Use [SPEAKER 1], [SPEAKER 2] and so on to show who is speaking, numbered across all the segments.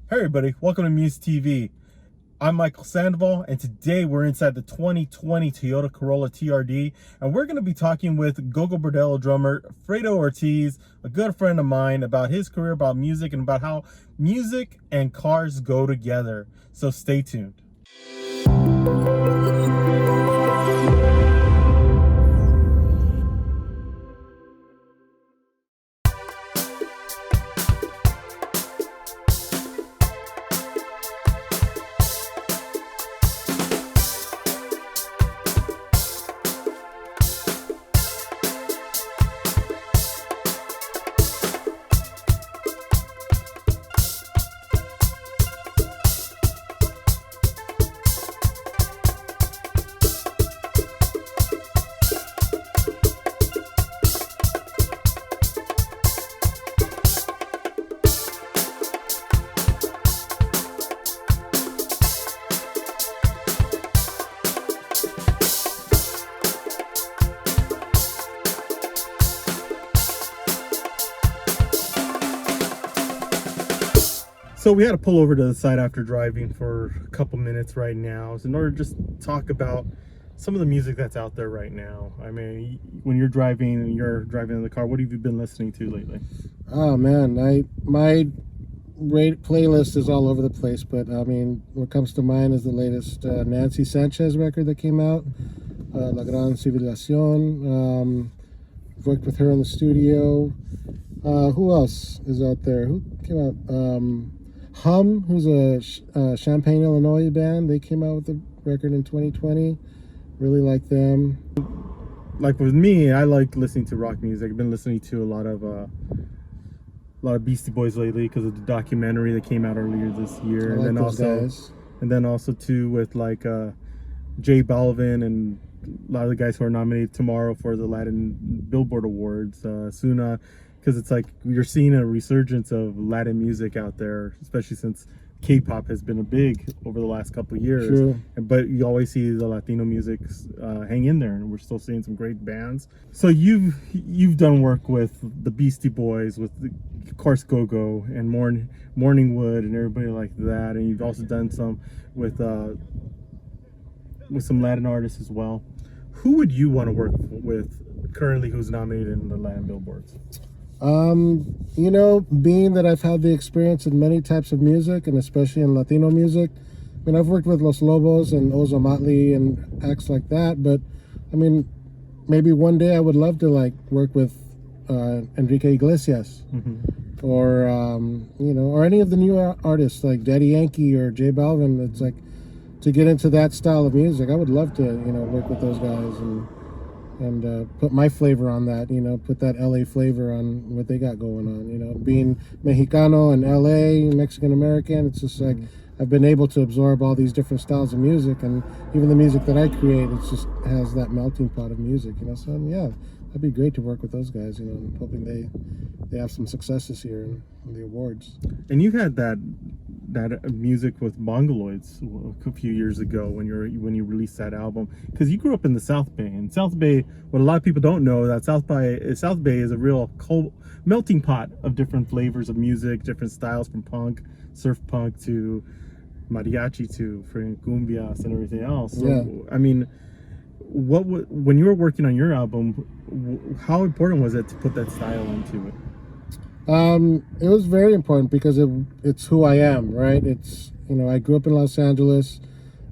[SPEAKER 1] Hey everybody, welcome to MUSE TV. I'm Michael Sandoval, and today we're inside the 2020 Toyota Corolla TRD, and we're going to be talking with Gogol Bordello drummer Fredo Ortiz, a good friend of mine, about his career, about music, and about how music and cars go together. So stay tuned. So we had to pull over to the side after driving for a couple minutes right now in order to just talk about some of the music that's out there right now. I mean, when you're driving in the car, what have you been listening to lately?
[SPEAKER 2] Oh man, my playlist is all over the place, but I mean, what comes to mind is the latest Nancy Sanchez record that came out, La Gran Civilización. Worked with her in the studio. Who else is out there? Who came out? Hum, who's a Champaign, Illinois band. They came out with a record in 2020. Really like them.
[SPEAKER 1] Like with me, I like listening to rock music. I've been listening to a lot of Beastie Boys lately because of the documentary that came out earlier this year.
[SPEAKER 2] I like those guys.
[SPEAKER 1] And then also too with like J Balvin and a lot of the guys who are nominated tomorrow for the Latin Billboard Awards. Soon, because it's like you're seeing a resurgence of Latin music out there, especially since K-pop has been a big over the last couple of years.
[SPEAKER 2] True.
[SPEAKER 1] But you always see the Latino music hang in there, and we're still seeing some great bands. So you've done work with the Beastie Boys, with of course Go-Go and Morningwood and everybody like that, and you've also done some with some Latin artists as well. Who would you want to work with currently who's nominated in the Latin Billboards?
[SPEAKER 2] You know, being that I've had the experience in many types of music, and especially in Latino music, I mean, I've worked with Los Lobos and Ozo Motley and acts like that, but I mean, maybe one day I would love to like work with Enrique Iglesias, or you know, or any of the new artists like Daddy Yankee or J Balvin. It's like, to get into that style of music, I would love to, you know, work with those guys and put my flavor on that, you know, put that LA flavor on what they got going on, you know. Being Mexicano and LA, Mexican American, it's just like I've been able to absorb all these different styles of music, and even the music that I create, it just has that melting pot of music, you know. So yeah, that'd be great to work with those guys, you know. I'm hoping they have some success this year in the awards.
[SPEAKER 1] And you had that music with Mongoloids a few years ago when you released that album, because you grew up in the South Bay. And South Bay, what a lot of people don't know, that South Bay is a real melting pot of different flavors of music, different styles, from punk, surf punk, to mariachi, to cumbias and everything else. So,
[SPEAKER 2] yeah.
[SPEAKER 1] I mean, when you were working on your album, how important was it to put that style into it?
[SPEAKER 2] It was very important because it's who I am, right? It's, you know, I grew up in Los Angeles.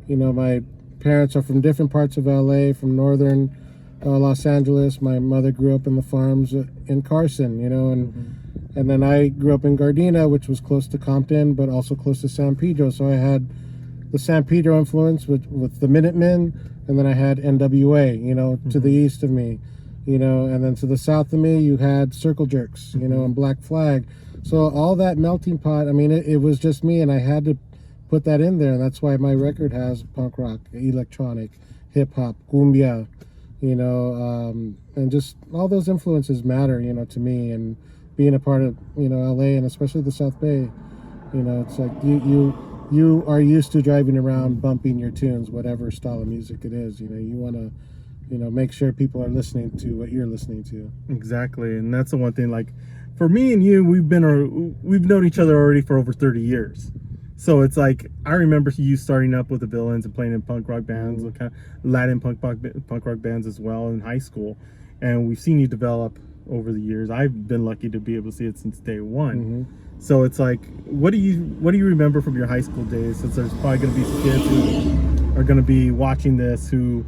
[SPEAKER 2] You know, my parents are from different parts of LA, from northern Los Angeles. My mother grew up in the farms in Carson, you know, and then I grew up in Gardena, which was close to Compton, but also close to San Pedro. So I had the San Pedro influence with the Minutemen, and then I had NWA, you know, to the east of me. You know, and then to the south of me, you had Circle Jerks, you know, and Black Flag. So all that melting pot, I mean, it was just me, and I had to put that in there. And that's why my record has punk rock, electronic, hip hop, cumbia, you know, and just all those influences matter, you know, to me. And being a part of, you know, LA, and especially the South Bay, you know, it's like you are used to driving around bumping your tunes, whatever style of music it is. You know, you want to, you know, make sure people are listening to what you're listening to.
[SPEAKER 1] Exactly. And that's the one thing, like, for me and you, we've known each other already for over 30 years. So it's like I remember you starting up with the Villains and playing in punk rock bands, kind of Latin punk rock bands as well in high school, and we've seen you develop over the years. I've been lucky to be able to see it since day one. So it's like, what do you remember from your high school days? Since there's probably going to be some kids who are going to be watching this who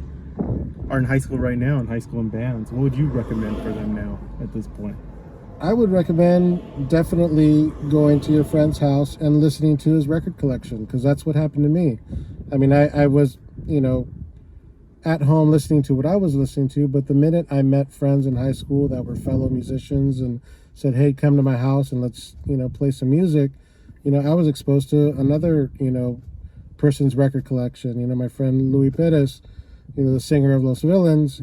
[SPEAKER 1] are in high school right now, in high school in bands. What would you recommend for them now at this point?
[SPEAKER 2] I would recommend definitely going to your friend's house and listening to his record collection, because that's what happened to me. I mean, I was, at home listening to what I was listening to, but the minute I met friends in high school that were fellow musicians and said, hey, come to my house and let's, play some music, I was exposed to another, person's record collection. My friend Louis Perez, the singer of Los Villains,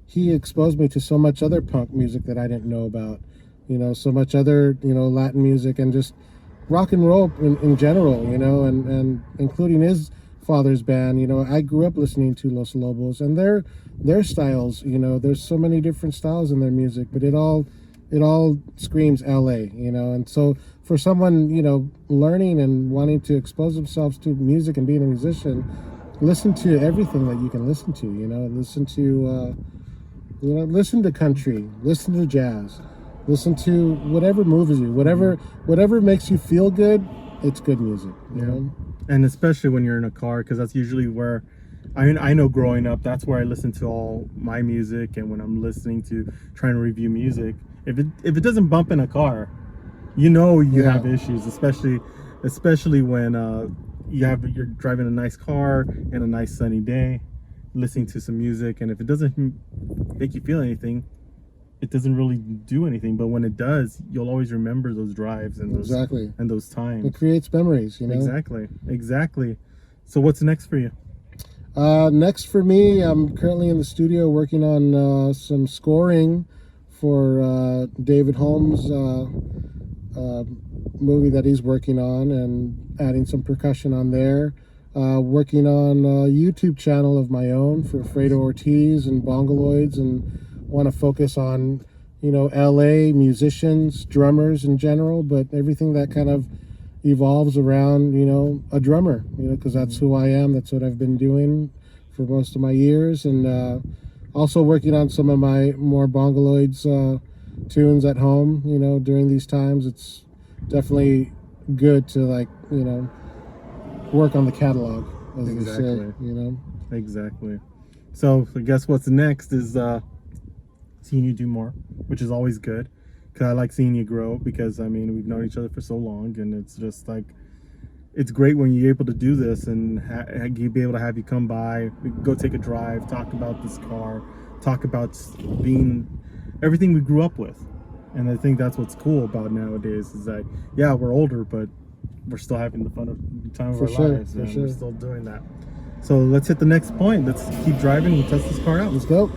[SPEAKER 2] he exposed me to so much other punk music that I didn't know about, so much other, Latin music and just rock and roll in general, and including his father's band. I grew up listening to Los Lobos and their styles, there's so many different styles in their music, but it all screams LA, and so for someone, learning and wanting to expose themselves to music and being a musician, listen to everything that you can listen to, listen to country, listen to jazz, listen to whatever moves you, whatever makes you feel good. It's good music, you know?
[SPEAKER 1] And especially when you're in a car, because that's usually where, I know growing up, that's where I listen to all my music. And when I'm listening to, trying to review music, if it doesn't bump in a car, you have issues, especially when you're driving a nice car in a nice sunny day, listening to some music, and if it doesn't make you feel anything, it doesn't really do anything. But when it does, you'll always remember those drives and those times.
[SPEAKER 2] It creates memories,
[SPEAKER 1] Exactly. So what's next for you?
[SPEAKER 2] Next for me, I'm currently in the studio working on some scoring for David Holmes' movie that he's working on, and adding some percussion on there. Working on a YouTube channel of my own for Fredo Ortiz and Bongoloids, and want to focus on, LA musicians, drummers in general, but everything that kind of evolves around, a drummer, because that's who I am. That's what I've been doing for most of my years. And also working on some of my more Bongoloids tunes at home, during these times. It's definitely good to work on the catalog, as they say,
[SPEAKER 1] Exactly. So I guess what's next is seeing you do more, which is always good, because I like seeing you grow, because we've known each other for so long, and it's just like, it's great when you're able to do this and be able to have you come by, go take a drive, talk about this car, talk about being everything we grew up with. And I think that's what's cool about nowadays, is that we're older, but we're still having the time of our lives, and we're still doing that. So let's hit the next point. Let's keep driving and test this car out.
[SPEAKER 2] Let's go.